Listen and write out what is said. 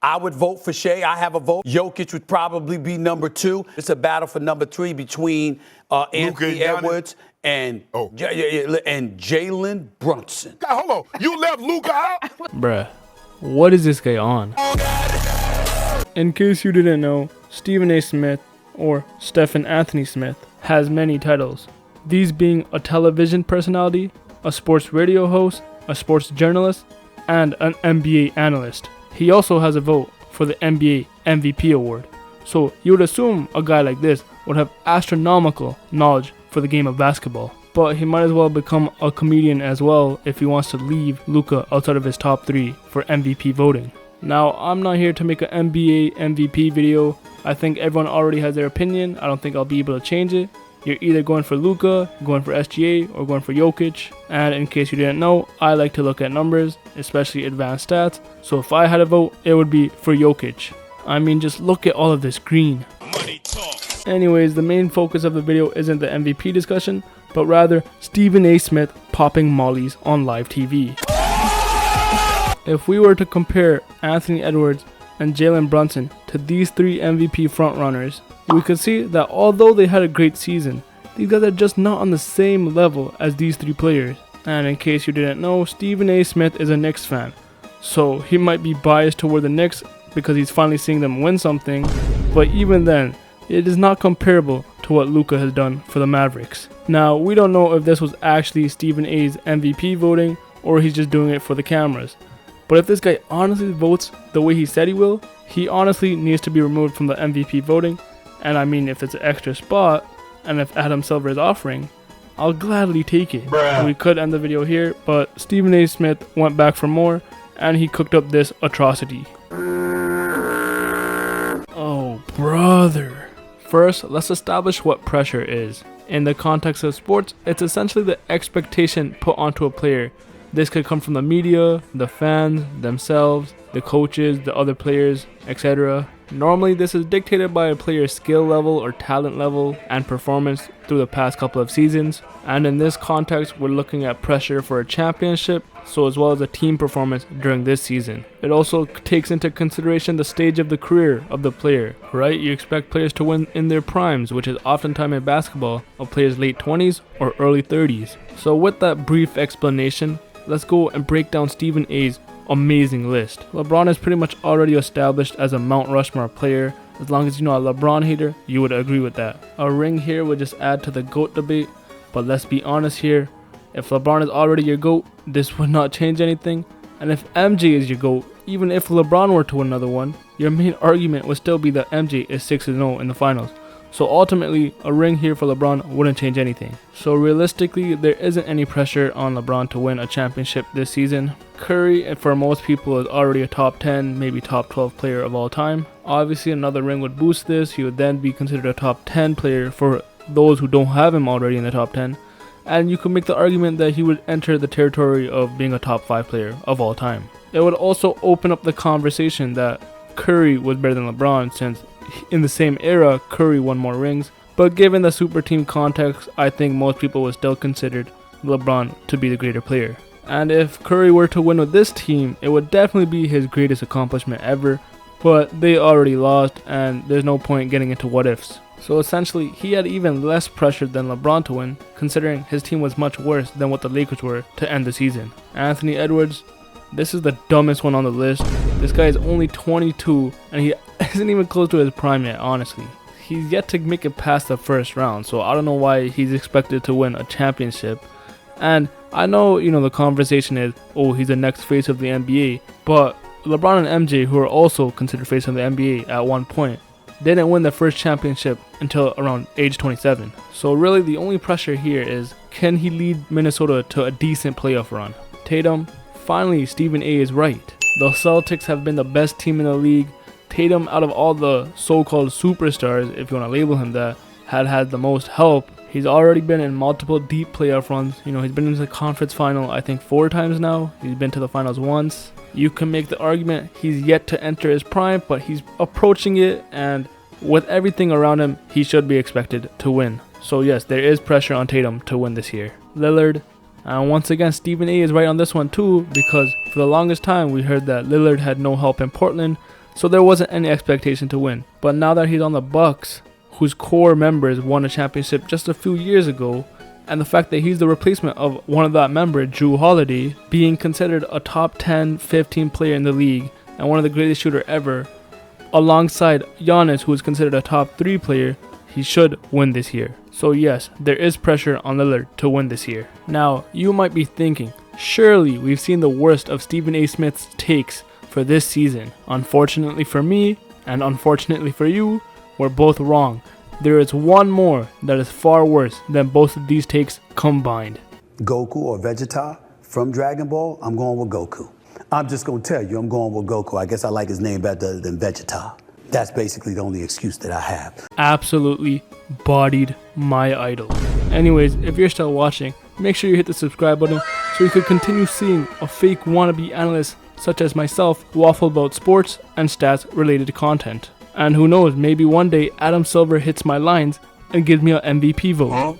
I would vote for Shai. I have a vote. Jokic would probably be number 2. It's a battle for number 3 between Anthony Edwards and Jalen Brunson. God, hold on. You left Luka out? Bruh, what is this guy on? In case you didn't know, Stephen A. Smith, or Stephen Anthony Smith, has many titles. These being a television personality, a sports radio host, a sports journalist, and an NBA analyst. He also has a vote for the NBA MVP award. So you would assume a guy like this would have astronomical knowledge for the game of basketball. But he might as well become a comedian as well if he wants to leave Luka outside of his top 3 for MVP voting. Now, I'm not here to make an NBA MVP video. I think everyone already has their opinion. I don't think I'll be able to change it. You're either going for Luka, going for SGA, or going for Jokic. And in case you didn't know, I like to look at numbers, especially advanced stats. So if I had a vote, it would be for Jokic. I mean, just look at all of this green. Money talk. Anyways, the main focus of the video isn't the MVP discussion, but rather Stephen A. Smith popping mollies on live TV. If we were to compare Anthony Edwards and Jalen Brunson to these 3 MVP frontrunners, we could see that although they had a great season, these guys are just not on the same level as these 3 players. And in case you didn't know, Stephen A. Smith is a Knicks fan, so he might be biased toward the Knicks because he's finally seeing them win something, but even then, it is not comparable to what Luka has done for the Mavericks. Now, we don't know if this was actually Stephen A's MVP voting or he's just doing it for the cameras. But if this guy honestly votes the way he said he will, he honestly needs to be removed from the MVP voting. And I mean, if it's an extra spot, and if Adam Silver is offering, I'll gladly take it. We could end the video here, but Stephen A. Smith went back for more, and he cooked up this atrocity. Oh, brother. First, let's establish what pressure is. In the context of sports, it's essentially the expectation put onto a player. This could come from the media, the fans, themselves, the coaches, the other players, etc. Normally, this is dictated by a player's skill level or talent level and performance through the past couple of seasons. And in this context, we're looking at pressure for a championship, so as well as a team performance during this season. It also takes into consideration the stage of the career of the player, right? You expect players to win in their primes, which is oftentimes in basketball, a player's late 20s or early 30s. So with that brief explanation, let's go and break down Stephen A's amazing list. LeBron is pretty much already established as a Mount Rushmore player. As long as you're not a LeBron hater, you would agree with that. A ring here would just add to the GOAT debate, but let's be honest here. If LeBron is already your GOAT, this would not change anything. And if MJ is your GOAT, even if LeBron were to win another one, your main argument would still be that MJ is 6-0 in the finals. So ultimately, a ring here for LeBron wouldn't change anything. So realistically, there isn't any pressure on LeBron to win a championship this season. Curry, for most people, is already a top 10, maybe top 12 player of all time. Obviously, another ring would boost this. He would then be considered a top 10 player for those who don't have him already in the top 10. And you could make the argument that he would enter the territory of being a top 5 player of all time. It would also open up the conversation that Curry was better than LeBron, since in the same era, Curry won more rings. But given the super team context, I think most people would still consider LeBron to be the greater player. And if Curry were to win with this team, it would definitely be his greatest accomplishment ever. But they already lost, and there's no point getting into what ifs. So essentially, he had even less pressure than LeBron to win, considering his team was much worse than what the Lakers were to end the season. Anthony Edwards, this is the dumbest one on the list. This guy is only 22, and he isn't even close to his prime yet, honestly. He's yet to make it past the first round, so I don't know why he's expected to win a championship. And I know, the conversation is, oh, he's the next face of the NBA, but LeBron and MJ, who are also considered face of the NBA at one point, didn't win their first championship until around age 27. So really the only pressure here is, can he lead Minnesota to a decent playoff run? Tatum, finally Stephen A is right. The Celtics have been the best team in the league. Tatum, out of all the so-called superstars, if you want to label him that, had the most help. He's already been in multiple deep playoff runs. He's been in the conference final, I think 4 times now. He's been to the finals once. You can make the argument he's yet to enter his prime, but he's approaching it, and with everything around him, he should be expected to win. So yes, there is pressure on Tatum to win this year. Lillard, and once again, Stephen A is right on this one too, because for the longest time we heard that Lillard had no help in Portland, so there wasn't any expectation to win. But now that he's on the Bucks, whose core members won a championship just a few years ago, and the fact that he's the replacement of one of that member, Jrue Holiday, being considered a top 10, 15 player in the league and one of the greatest shooter ever, alongside Giannis, who is considered a top 3 player, he should win this year. So yes, there is pressure on Lillard to win this year. Now, you might be thinking, surely we've seen the worst of Stephen A. Smith's takes for this season. Unfortunately for me, and unfortunately for you, we're both wrong. There is one more that is far worse than both of these takes combined. Goku or Vegeta from Dragon Ball, I'm going with Goku. I'm just going to tell you, I'm going with Goku. I guess I like his name better than Vegeta. That's basically the only excuse that I have. Absolutely bodied my idol. Anyways, if you're still watching, make sure you hit the subscribe button so you could continue seeing a fake wannabe analyst such as myself waffle about sports and stats related content. And who knows, maybe one day Adam Silver hits my lines and gives me an MVP vote.